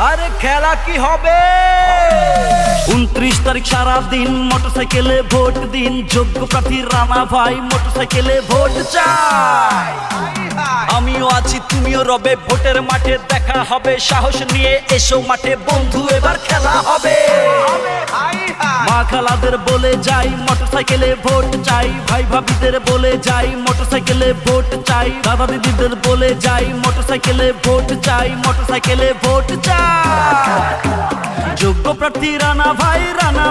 আরে খেলা কি হবে 29 তারিখ সারা দিন মোটরসাইকেলে ভোট দিন যোগ্য প্রার্থী রানা ভাই মোটরসাইকেলে ভোট চাই আমিও আছি তুমিও রবে ভোটের মাঠে দেখা হবে সাহস নিয়ে এসো মাঠে বন্ধু এবার খেলা হবে মা খালাদের বলে যাই মোটরসাইকেলে ভোট চাই ভাই ভাবিদের বলে যাই মোটরসাইকেলে ভোট চাই দাদা দিদিদের বলে যাই মোটরসাইকেলে ভোট চাই মোটরসাইকেলে ভোট চাই যোগ্য প্রার্থী রানা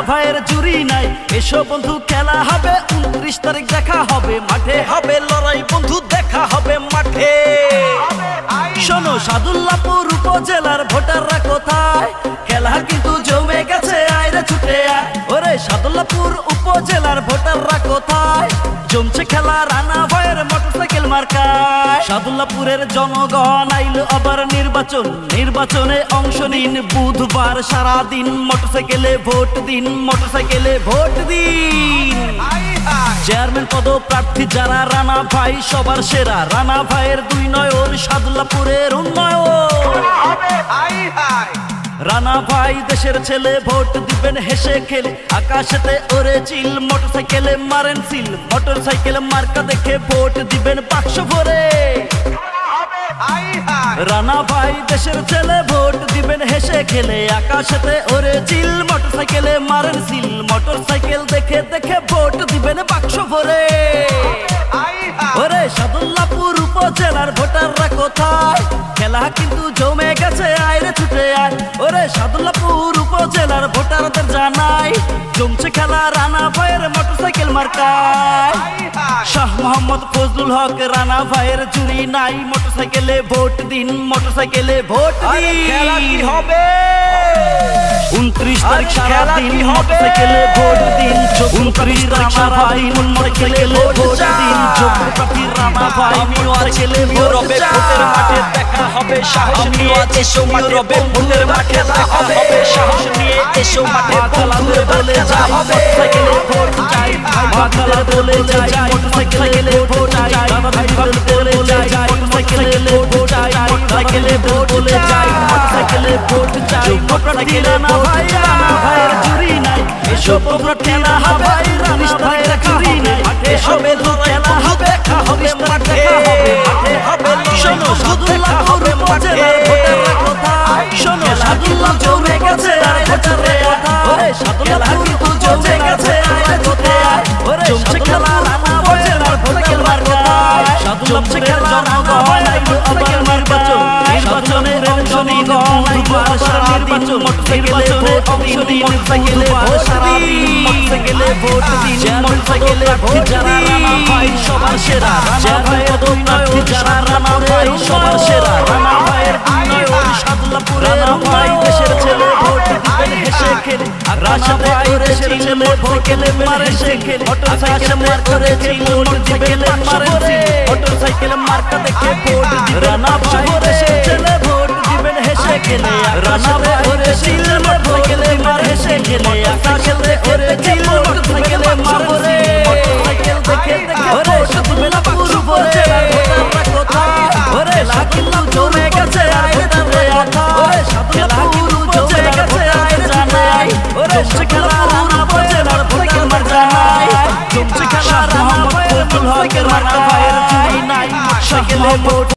ভাইয়ের জুরি নাই এসো বন্ধু খেলা হবে 29 তারিখ দেখা হবে মাঠে হবে লড়াই বন্ধু দেখা হবে মাঠে শোনো সাদুল্লাপুর উপজেলার ভোটাররা কোথায় খেলা কিন্তু জমে গেছে আইরে ছুটে আয় ওরে সাদুল্লাপুর উপজেলার ভোটাররা কোথায় জমছে খেলা রানা ভাইয়ের মোটরসাইকেল মার্কায় সাদুল্লাপুরের জনগণ আইল আবার নির্বাচনে অংশ নিন বুধবার সারা দিন মোটরসাইকেলে ভোট দিন মোটরসাইকেলে ভোট দিন চেয়ারম্যান পদ প্রার্থী যারা রানা ভাই সবার সেরা রানা ভাইয়ের 2 নয়ন সাদুল্লাপুরের উন্নয়ন রানা ভাই দেশের ছেলে ভোট দিবেন হেসে খেলে আকাশেতে ওরে চিল মোটরসাইকেলে মারেন সিল মোটরসাইকেল মার্কা দেখে ভোট দিবেন বাক্স ভরে রানা ভাই দেশের ছেলে ভোট দিবেন হেসে খেলে আকাশেতে ওরে চিল মোটরসাইকেলে মারেন সিল মোটরসাইকেল দেখে দেখে ভোট দিবেন বাক্স ভরে ওরে সাদুল্লাপুর উপজেলার ভোটাররা কোথায় খেলা কিন্তু জমে গেছে আইরে ছুটে আয় ওরে সাদুল্লাপুর উপজেলার ভোটারদের জানাই জমছে খেলা রানা ভাইয়ের মোটরসাইকেল মার্কায় শাহ মোহাম্মদ ফজলুল হক রানা ভাইয়ের জুরি নাই মোটরসাইকেলে ভোট দিন মোটরসাইকেলে ভোট দিন খেলা কি হবে 29 তারিখ সারা দিন মোটরসাইকেলে ভোট দিন 29 তারিখ সারা দিন মোটরসাইকেলে ভোট দিন যোগ্য প্রার্থী রানা ভাই আমিও আছি তুমিও রবে ভোটের মাঠে দেখা হবে সাহস নিয়ে এসো মাঠে রবে ভোটের মাঠে দেখা হবে সাহস নিয়ে এসো মাঠে খালাদের বলে যাই মোটরসাইকেলে ভোট চাই ভাই খালাদের বলে যাই মোটরসাইকেলে ভোট চাই দাদা ভাইদের বলে যাই মোটরসাইকেলে ভোট চাই মোটরসাইকেলে ভোট বলে যাই মোটরসাইকেলে ভোট চাই যোগ্য প্রার্থী রানা ভাইয়ের জুরি নাই এসো খেলা হবে রানা ভাইয়ের জুরি নাই এসো খেলা হবে মাঠে হবে শোনো সাদুল্লাপুর উপজেলার ভোটাররা কোথায় শোনো সাদুল্লাহ জমে গেছে ভোটারে ওরে সাদুল্লাপুর জমে গেছে ওরে জমছে খেলা রানা ভাইয়ের ভোটার মার্কায় সাদুল্লাপুরের জনগণ আইলো আবার নির্বাচনে অংশ নিন বুধবার সারা দিন মোটরসাইকেলে অংশ নিন বুধবার সারা দিন মোটরসাইকেলে ভোট দিন মোটরসাইকেলে ভোট যারা রানা ভাই সবার সেরা রানা ভাইয়ের প্রার্থী যারা রানা ভাই সবার সেরা রানা ভাইয়ের উন্নয়ন সাদুল্লাপুরের ভাই দেশের ছেলে ভোট দিবেন হেসে খেলে রানা ভাই দেশের ছেলে ভোটকেলে মারে সে খেলে মোটরসাইকেল মার্কা দেখে ভোট দিবেন মারে মোটরসাইকেল মার্কা দেখে ভোট দিবেন রানা ভাই দেশের ছেলে ভোট দিবেন হেসে খেলে রানা ভাই দেশের ছেলে মোটরসাইকেলে মারে হেসে খেলে আকাশের দেখে দেখে মোটরসাইকেলে মারে মোটরসাইকেল দেখে দেখে ওরে সাদুল্লাপুর উপজেলার ভোটাররা কোথায় ওরে সাদুল্লাহ জমে গেছে আইরে ছুটে ওরে সাদুল্লাপুর জমে গেছে আইরে জানাই ওরে খেলা রানা উপজেলার ভোটার জানাই জমছে খেলা রানা ভাইয়ের ফজলুল হকের রানা ভাইয়ের জুরি নাই মোটরসাইকেলে ভোট